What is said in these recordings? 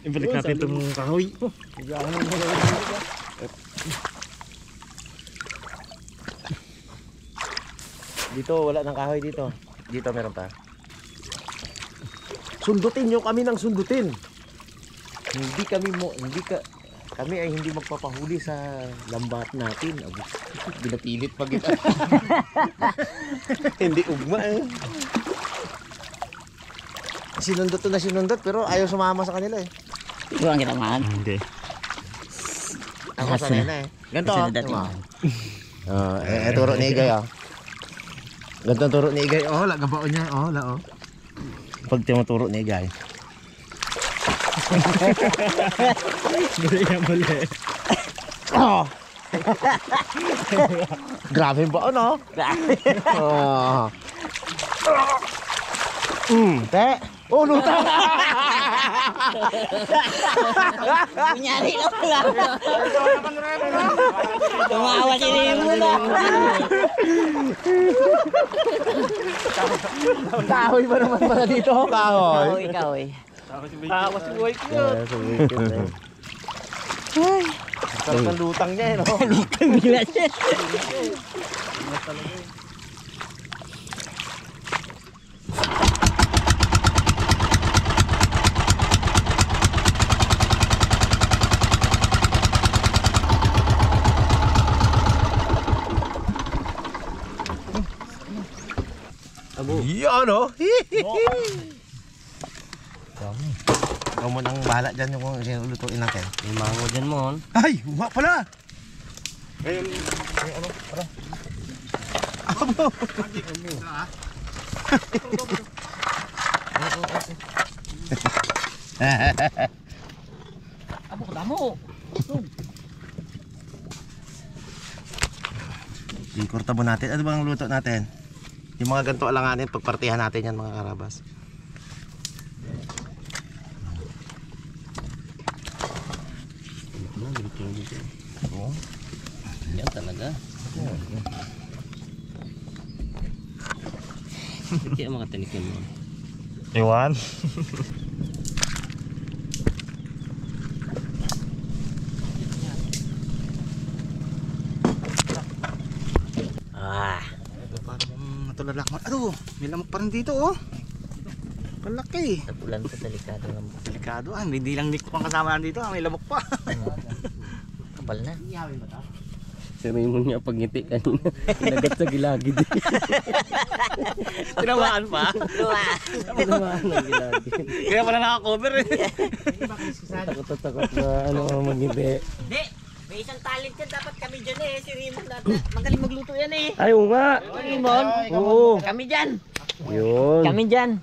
Ibalik natin itong kahoy. Dito wala nang kahoy dito. Dito meron pa. Sundutin nyo kami ng sundutin. Kami ay hindi magpapahuli sa lambat natin. Binapilit pag ito. Hindi ugma eh. Sinundot to na sinundot pero ayaw sumama sa kanila eh. Ito ang kinamaan. Hindi. Ako sanay na eh. Ganito Kasi na dati. turo ni Igay ah. Ganito ang turo ni Igay. Oh, lagabaon niya. Oh, la oh. Pag tinuturo ni Igay. Muli yan, muli. Oh. Grabe ba ano? Oh. Te. Oh, luta. Kunyari ka pala. Tumawa si Remo na. Kahoy ba naman pala dito? Kahoy. Kahoy. Tawa si Boy cute. Sarap ng lutang niya eh, no? Lutang nila siya. Yan o. Ikaw mo nang bahala dyan yung kung sinulutuin natin. May mango dyan mo. Ay, huwa pala. Ayun. Ano? Para. Abo, damo. Ikurta mo natin. Ano bang luto natin? Yung mga ganito alanganin, pagpartihan natin yan mga karabas. Oo. Yan talaga. Kaya makatanikin mo. Iwan. Parang natulalak mo. Ano? May lamok pa rin dito oh. Malaki. Tapulan ko delikado ng Delikado ah. Hindi lang Nick pang kasama nandito. May lamok pa. kapal na. Iyawin ba ito? Si Raymond nga pag ngiti kanina. Nagat sa gilagid. Tinamaan pa. Tinamaan ng gilagid. Kaya pala naka-cover eh. Takot na ano magngiti. Hindi, may isang talent yan. Dapat kami dyan eh. Si Raymond natin. Magaling magluto yan eh. Ay, nga. Raymond? Oo. Kami dyan. Yun. Kami dyan.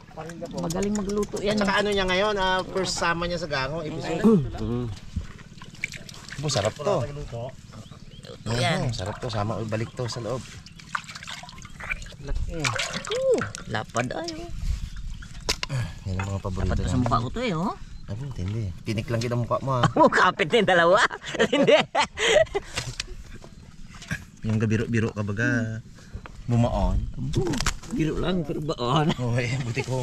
Magaling magluto yan. Saka ano niya ngayon, first sama niya sa Gango episode. Sarap to. Yan. Sarap to, sama o balik to sa loob. Laki. Lapad ay. Yan ang mga paborito. Lapad sa mukha ko to eh oh. Ano, hindi. Tinik lang kita mukha mo ha. Oh, kapit na yung dalawa. Hindi. Yung gabiro-biro ka baga bumaon. Biro lang, pero baon. Oh, buti ko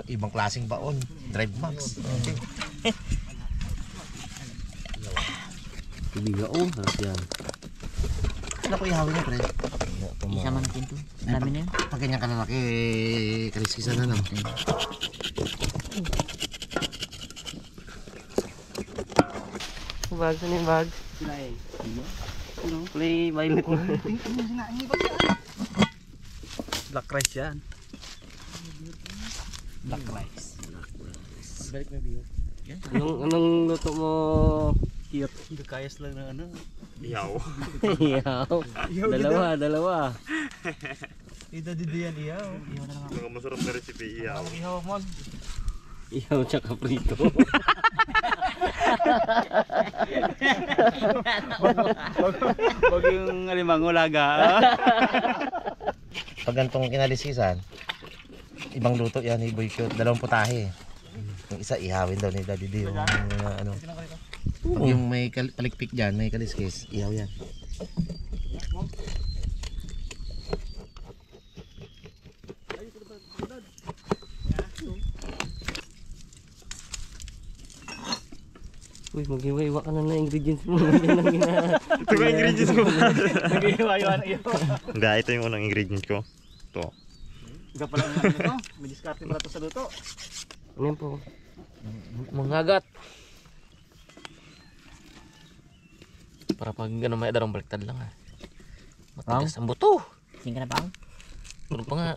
ibang klaseng baon. Drive Max. Okay. Tubiga oh, harap yan. Ano ko ihawin niya, pre? Isa man natin to. Dami na yun. Pag ganyan kalalaki, kaliskisan na lang. Bag, saan yung bag? Play violet mo. Black rice yan. Black rice. Balik na biyo. Anong luto mo? Cute. Hindi kayas lang na ano. Iyaw. Iyaw. Dalawa. Ito dito yan iyaw. Iyaw na lang ako. Mga masarap na recipe iyaw. Iyaw mo. Iyaw tsaka prito. Wag yung alimango laga. Pag gantong kinaliskisan, ibang luto yan, Boy Cute. Dalawang putahe. Yung isa ihawin daw ni Daddy D. Yung ano. Pag yung may palikpik dyan, may kaliskis, ihaw yan. Uy, mag-iwa-iwa ka na ng ingredients mo. Yan ang Ito yung ingredients ko. Nag-iwa-iwa na iyo. Hindi, ito yung unang ingredient ko. Ito. Iba pala ang ano to. May diskarte pala to sa luto. Ano yan po? Mangagat. Para pag ano may darong baliktad lang ah. Matigas ang buto. Sing ka na bang? Tulog pa nga.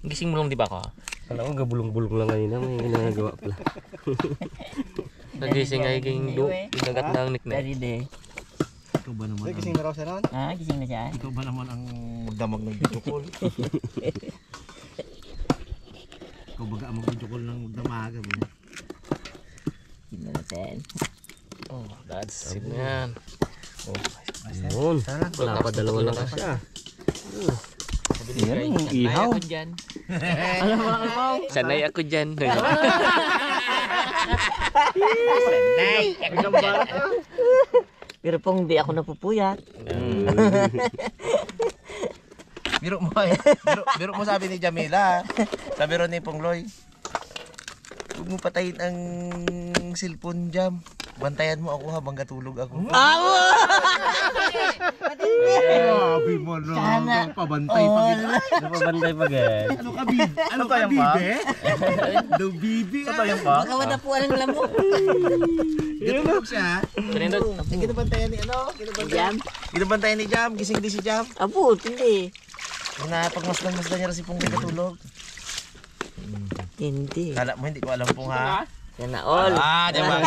Gising mo lang di ba ako? Kala ko gabulong-bulong lang kanina. May ginagawa pala. Nagising ay ging do. Ginagat na ang nikne. Very day. Ikaw ba naman Gising na raw siya noon. Ah, gising na siya. Ikaw ba naman ang magdamag ng bidukol? Ikaw ba ang magbidukol ng magdamaga ba? Gising na sen. Oh, that's it na yan. Yun. Wala pa dalawa lang kasi ah. Yan ang ihaw. Alam mo ako. Sanay ako dyan. Pero pong hindi ako napupuyat. Biro mo biro mo sabi ni Jamila. Sabi ron ni Pongloy. Huwag mo patayin ang cellphone Jam. Bantayan mo ako habang katulog ako. Grabe mo no. Pabantay pa kita. Napabantay pa gan. Ano ka bibi? Ano ka bibi? Do bibi. Ano yan pa? Baka madapuan ng lamok. Gatulog siya. Pinindot. Kinabantayan ni ano? Jam? Kinabantayan ni Jam. Gising di si Jam. Abo, hindi. Pagmasdan niya si Pongloy katulog. Hindi. Kala mo hindi ko alam Pong ha. Sana all. Diba?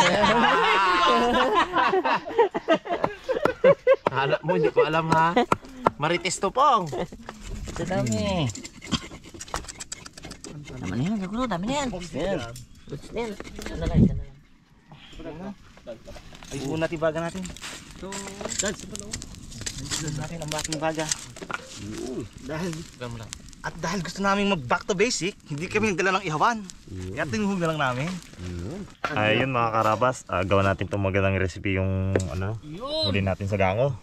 Kala mo hindi ko alam ha. Marites to Pong. Sa dami. Tama na yan, siguro. Dami na yan. Yan. Goods na yan. Ano lang, isa na lang. Ay, una tibaga natin. So, Dad, sa pala. Nandito natin ang baking baga. Dahil gusto namin mag back to basic, hindi kami nagdala ng ihawan. Kaya tinuhog na lang namin. Ayun mga karabas, gawa natin itong magandang recipe yung ano, huli natin sa gango.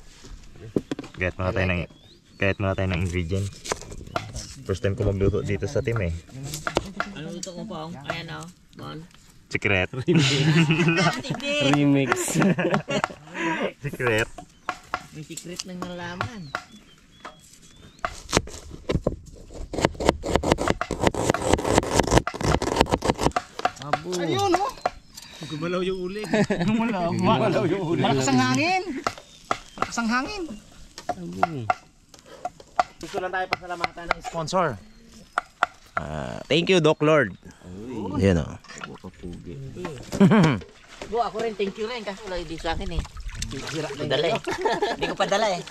Gayat muna tayo ng ingredients. First time ko magluto dito sa team eh. Ano luto mo Pong? Ayan o. Bon. Secret. Remix. Secret. May secret lang nalaman. Abo. Ayun oh! Gumalaw yung uli. Gumalaw yung uli. Malakas ang hangin. Malakas ang hangin. Gusto lang tayo pasalamatan ng sponsor. Thank you Doc Lord. Yan o. Bo, ako rin, thank you rin. Kaso wala hindi sa akin eh. Padala eh. Hindi ko padala eh.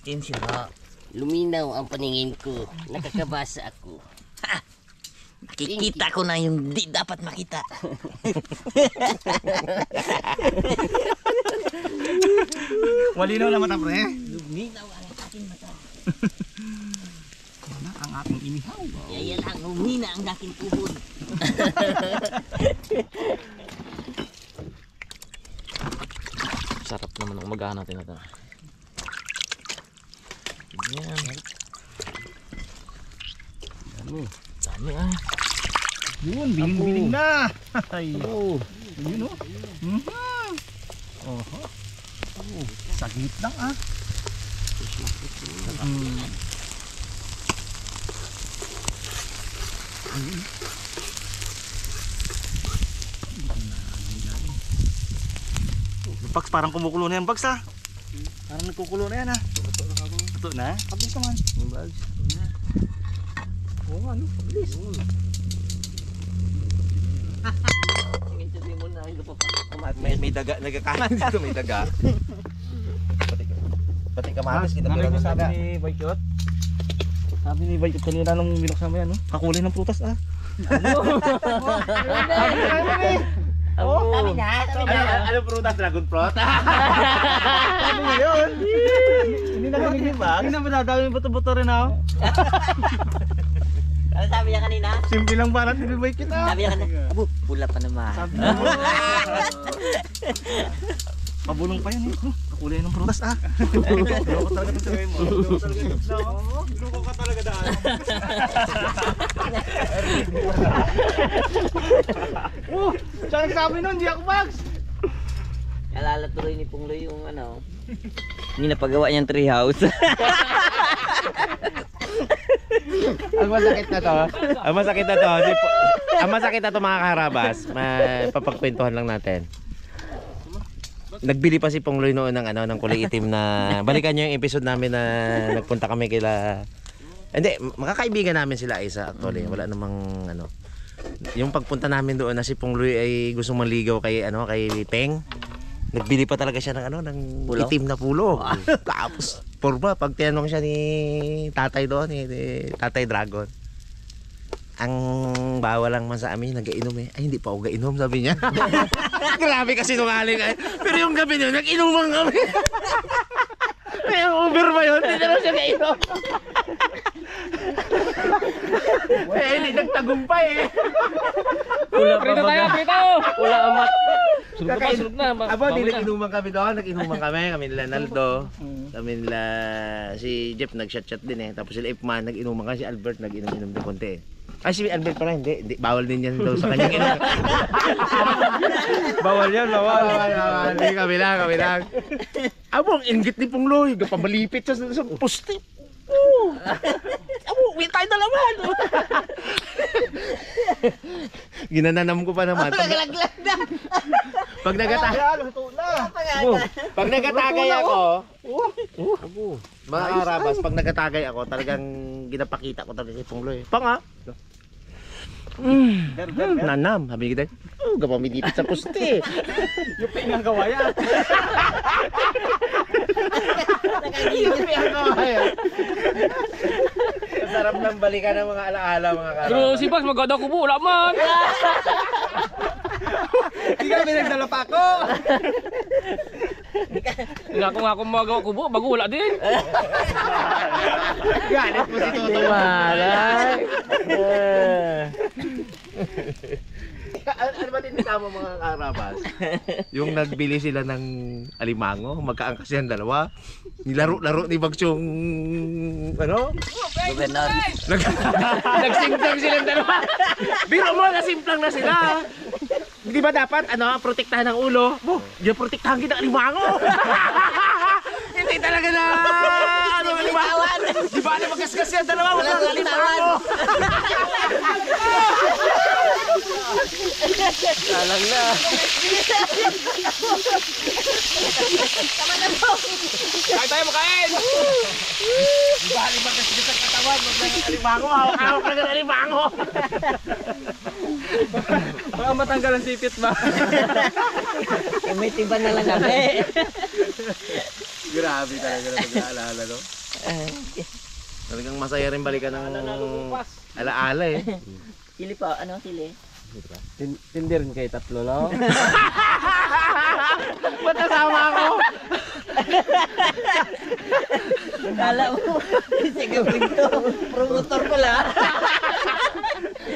Sira. Luminaw ang paningin ko. Nakakabasa ako. Nakikita ko na yung di dapat makita. Walinaw na mata pre. Luminaw ang aking mata. Ang ating inihaw. Kaya lang, lumina ang aking puhod. Sarap naman ang umagahan natin ito. Yan. Dami ah. Yun, biling-biling na. Ay. Oh. Yun oh. Oho. Saglit lang ah. Bags, parang kumukulo na yan, Bags ha. Parang nagkukulo na yan ha. Ito na? Pabilis naman. Bags. Oo nga, no? Pabilis. May daga, nagkakain dito may daga. Pati kamatis kita Narinig pero mo ng sabi daga. ni Baykot? Sabi ni Baykot kanina nung binuksan mo yan, no? Kakulay ng prutas ah. Sabi na. Ano prutas? Dragon fruit? Sabi niya yun. Hindi narinig ni Bags. Hindi na madadami yung buto-buto rin ako. Ano sabi niya kanina? Simple lang balat ni Baykot ah. Sabi niya kanina, abo, pula pa naman. Sabi niya. Pabulong pa yan eh. Kakulay ng prutas ah. Loko talaga itong sabihin mo. Loko ka talaga daan. Siya nagsabi nun, di ako Bags. Alala tuloy ni Pungloy yung ano. Yung napagawa niyang treehouse. Ang masakit na to. Ang masakit na to. Ang masakit na to mga kaharabas. Papagkwentuhan lang natin. Nagbili pa si Pongloy noon ng ano ng kulay itim na balikan niyo yung episode namin na nagpunta kami kila hindi makakaibigan namin sila isa actually wala namang ano yung pagpunta namin doon na si Pongloy ay gustong maligaw kay ano kay Peng. Nagbili pa talaga siya ng ano ng Pulo? itim na pulo. Tapos porma pag tinanong siya ni tatay doon ni Tatay Dragon. Ang bawal lang man sa amin nag-iinom eh. Ay hindi pa ako gainom sabi niya. Grabe kasi nungaling ay. Pero yung gabi niyo nag-inuman kami. Ay Uber ba yun? Hindi na siya gainom. Eh hindi nagtagumpay eh. Wala pa tayo, prito! Wala amat. Kakain na. Aba, di nag-inuman kami doon. Nag-inuman kami nila Naldo. Kami nila si Jeff nag-chat-chat din eh. Tapos sila Ipman nag-inuman kasi si Albert nag-inom-inom din konti eh. Ay si Albert pala hindi. Bawal din yan daw sa kanyang inom. Bawal yan, bawal. Hindi kami lang. Abo, ang inggit ni Pongloy. Pamalipit sa poste. Abo, wait tayo dalaman. Ginananam ko pa naman. Nagalaglag na. Pag pag nagatagay ako, mga karabas, pag nagatagay ako, talagang ginapakita ko talaga si Pongloy. Panga. Nanam, sabi kita. Gapamilipit sa poste. Yung pingang gawayan. Yung pinagkawaya. Sarap ng balikan ng mga alaala mga karabas. Pero si Bas, maganda ko po, wala man. Hindi kami nagdala pa ako. Nga ako magawa ko po, bago wala din. Galit mo si Toto. Malay. Ano ba tinita mo mga karabas? Yung nagbili sila ng alimango, magkaangkas yan dalawa. Nilaro-laro ni Bagsyong ano? Gobernador. Nagsimplang silang dalawa. Biro mo, nasimplang na sila. Di ba dapat ano, protektahan ng ulo? Diyan protektahan kita ng alimango. Hindi talaga na ano alimango. Di ba na magkaskas yan dalawa? Wala ng alimango. Alang na. Kain tayo, makain! Di ba na magkaskas ang katawan? Wag na ng alimango. Hawak-hawak na ng alimango. Baka matanggal ang sipit ba? May tiban na lang kami. Grabe talaga na pag-aalala, no? Talagang masaya rin balikan ng alaala eh. Sili pa, ano sili? Tindi rin kayo tatlo, no? Ba't nasama ako? Kala mo, si Gabing to, promotor pala.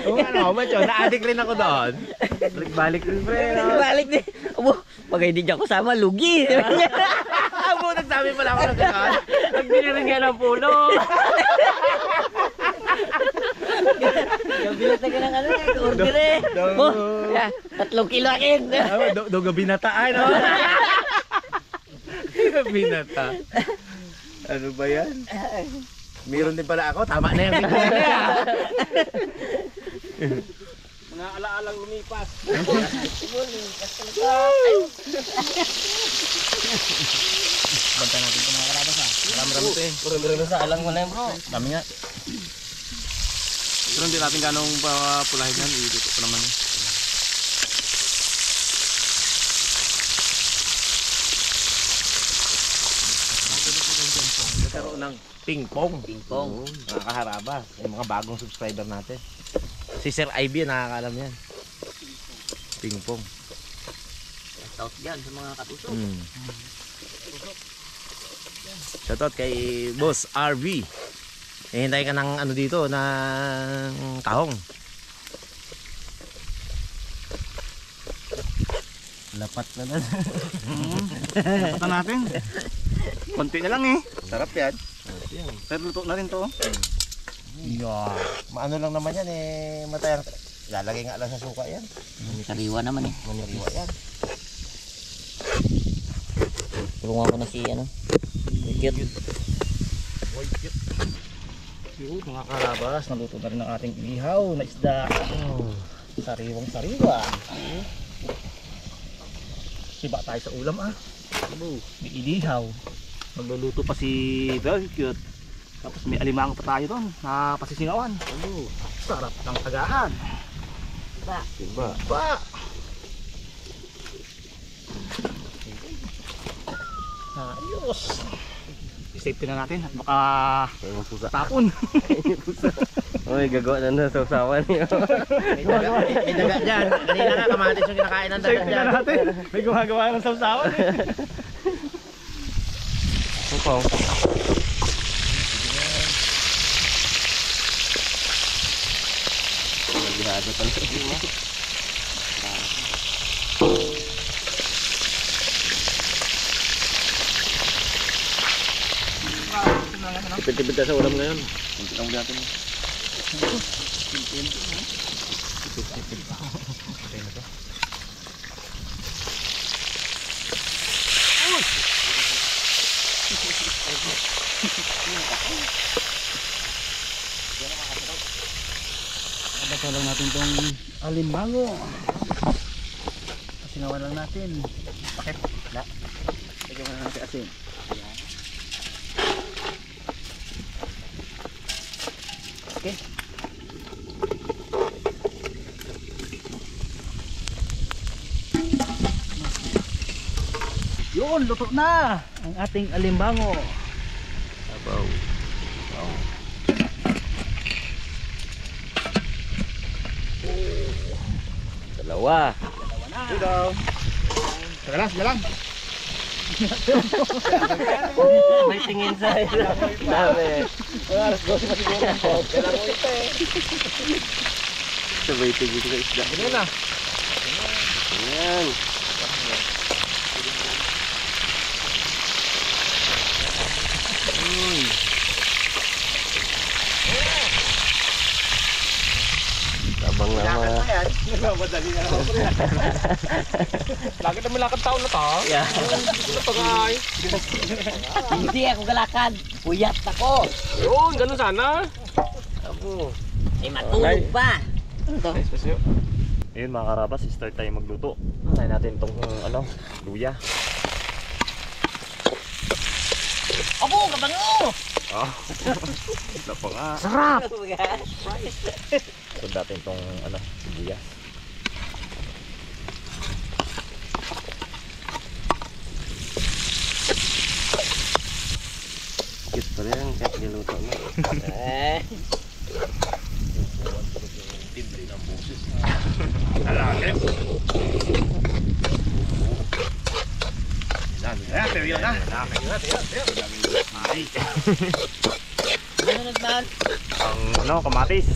Oo ano, macho, na-addict rin ako doon. Balik rin, pre. Balik din. Abo, pag hindi niya ako sama, lugi. Abo, nagsabi pala ako ng gano'n. Nagbili rin nga ng puno. Gabilat na ka ng ano, order eh. Oh, 3 kilo akin. Doga binataan, no? Binata. Ano ba yan? Meron din pala ako, tama na yung video na yan. Mga alaalang lumipas. Banta natin ito mga karabas ha. Marami-rami ito eh. Puro-puro sa alang mo na yun, bro. Dami nga. Pero hindi natin ganong pulahin yan. Iluto pa naman eh. Nagkaroon ng ping-pong. Ping-pong. Mga kaharaba. Yung mga bagong subscriber natin. Si Sir Ivy, nakakaalam yan. Ping-pong. Shout dyan sa mga katusok. Shoutout kay Boss RV. Hintay ka ng ano dito, ng tahong. Lapat na na. Patan natin. Konti na lang eh. Sarap yan. Pero luto na rin to. Yeah. Maano lang naman yan eh. Matayang. Lalagay nga lang sa suka yan. Sariwa naman eh. Maniriwa yan. Tulungan ko na si ano. Cute. Yun, mga karabas, naluto na rin ang ating ihaw na isda. Sariwang sariwa. Siba tayo sa ulam ah. May inihaw. Magluluto pa si Very Cute. Tapos may alimang pa tayo doon na pasisingawan. Sarap ng agahan. Diba? Ba! Ayos! Safety na natin at baka tapon. Uy, gagawa na sa usawan niyo. May daga dyan. Kanina nga kamatis yung kinakain ng daga Safety dyan. na natin. May gumagawa ng sawsawan eh. Ikaw. Maglihado pa lang. Pwede sa ulam ngayon. Ang natin. Basta lang natin tong alimango. Pasinawan lang natin. Bakit? Wala. Lagyan mo na natin asin. Okay. Yun, luto na ang ating alimango. Abaw. Dalawa. Hello. Sige lang. May tingin sa dami. Alas 12 pa siguro. Kailangan mo ito eh. Sabay tingin sa isda. Ano na? Ayan. Tabang na mga. Madali na ako rin. Lagi na malakad tao na to. Yeah. Hindi ako galakad. Puyat ako. Yun, ganun sana. Abo. Ay matulog pa. Ano to? Ayun mga karabas, start tayo magluto. Tayo natin itong luya. Abo, kabango! Ah, wala pa nga. Sarap! So natin itong sibuyas. Cute pa rin kahit niluto mo. Ayan, pero yun na. Ano nagman? Ang kamatis.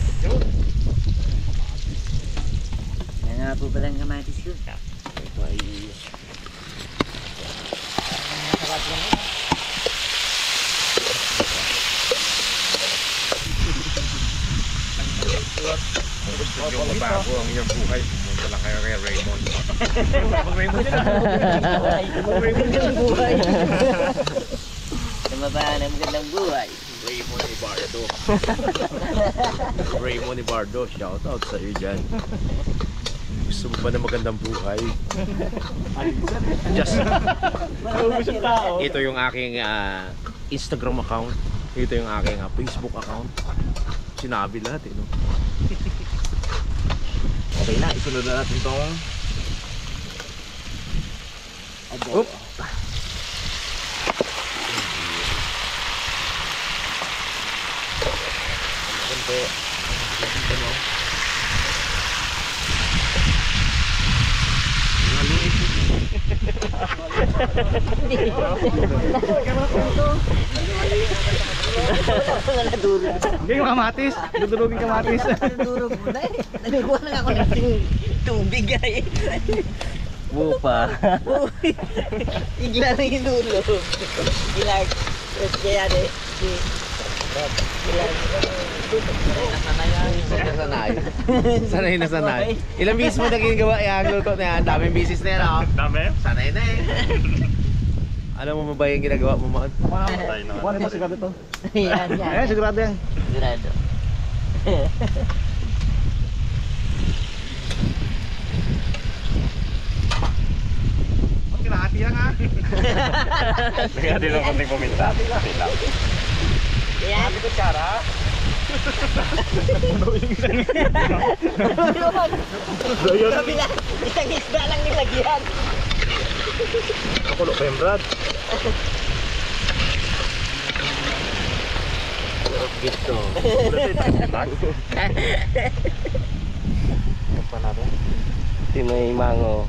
Yan nga po pala ang kamatis ko. Ito ay Yung mabago ang iyong buhay. Pumunta lang kayo kay Raymond. Mag-Raymond yun ah. Mag-Raymond ng buhay. Tumabaan ang magandang buhay. Raymond Ibardo. Raymond Ibardo, shout out sa iyo dyan. Gusto mo ba na magandang buhay? Just, ito yung aking Instagram account. Ito yung aking Facebook account. Sinabi lahat eh, no? Okay na, isunod na natin itong Oop. Hindi yung kamatis. Dudurugin kamatis. Nadurog mo na eh. Naliguan na ako ng tubig ay. Buo pa. Igla na hinulog. Ilag. Kaya de. Sanay na sanay. Ilang bisis mo na ginagawa yung luto na yan? Daming bisis na yan, oh. Dami. Sanay na eh. Alam mo ba yung ginagawa mo, Maon? Patay na. Wala pa sigurado to. Yan, yan. Ayan, sigurado yan. Sigurado. Kinahati lang ha. Kaya din ang konting puminta. Kapit lang. Yan. Kutsara. Kabila. Isang isda lang nilagyan. Kakulo pa yung Brad. Gito. Ito may mango.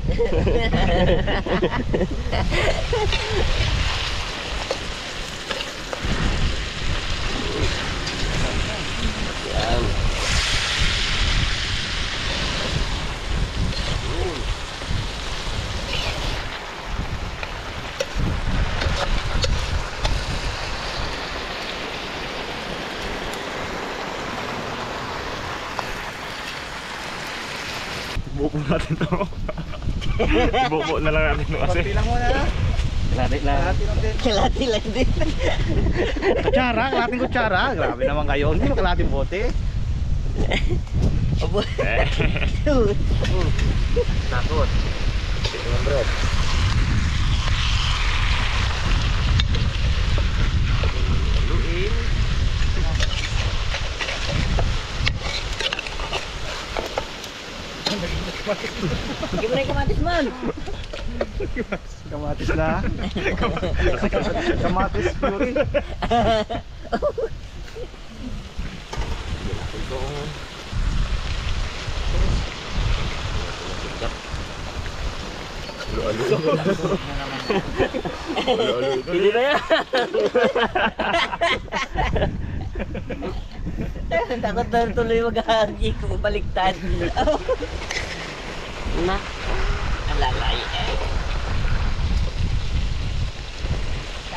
Yan. Bubo natin to. Bubo na lang natin kasi. Konti lang muna ha. Lari lang. Kalahati lang din. Kalati lang din. Kutsara, kalahating kutsara. Grabe naman kayo. Hindi mo kalahating bote. Abo. Takot. Tingnan, Brad. Luin. Hindi mo na yung kamatis man. Kamatis na. Kamatis puri. Hindi na yan. Takot na tuloy mag-ahagi ko. Baliktad. Na. Ang lalay eh.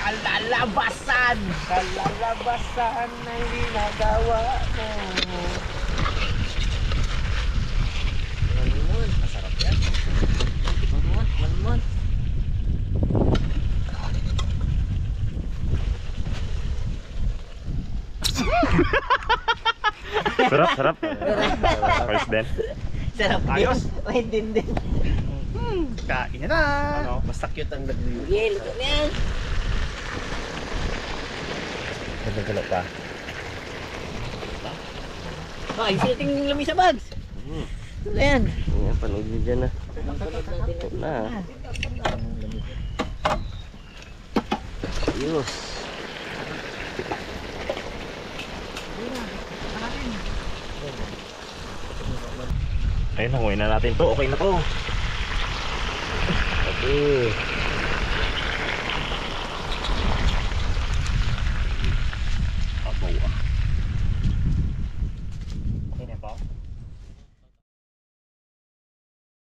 Kalalabasan! Kalalabasan na hindi nagawa mo. Malmon. Masarap yan. Malmon. Malmon. Sarap, sarap. Ayos din. Sarap din. Ayos. May din din. Kain na na. Basta cute ang nagluyo. Sige, luto na yan. Ganda-gala pa. Ay, siniting yung lamig sa bags. Ano yan? Yan, panood nyo dyan na. Ito na. Ayos. Ayun, hanguin na natin to. Okay na to. Okay.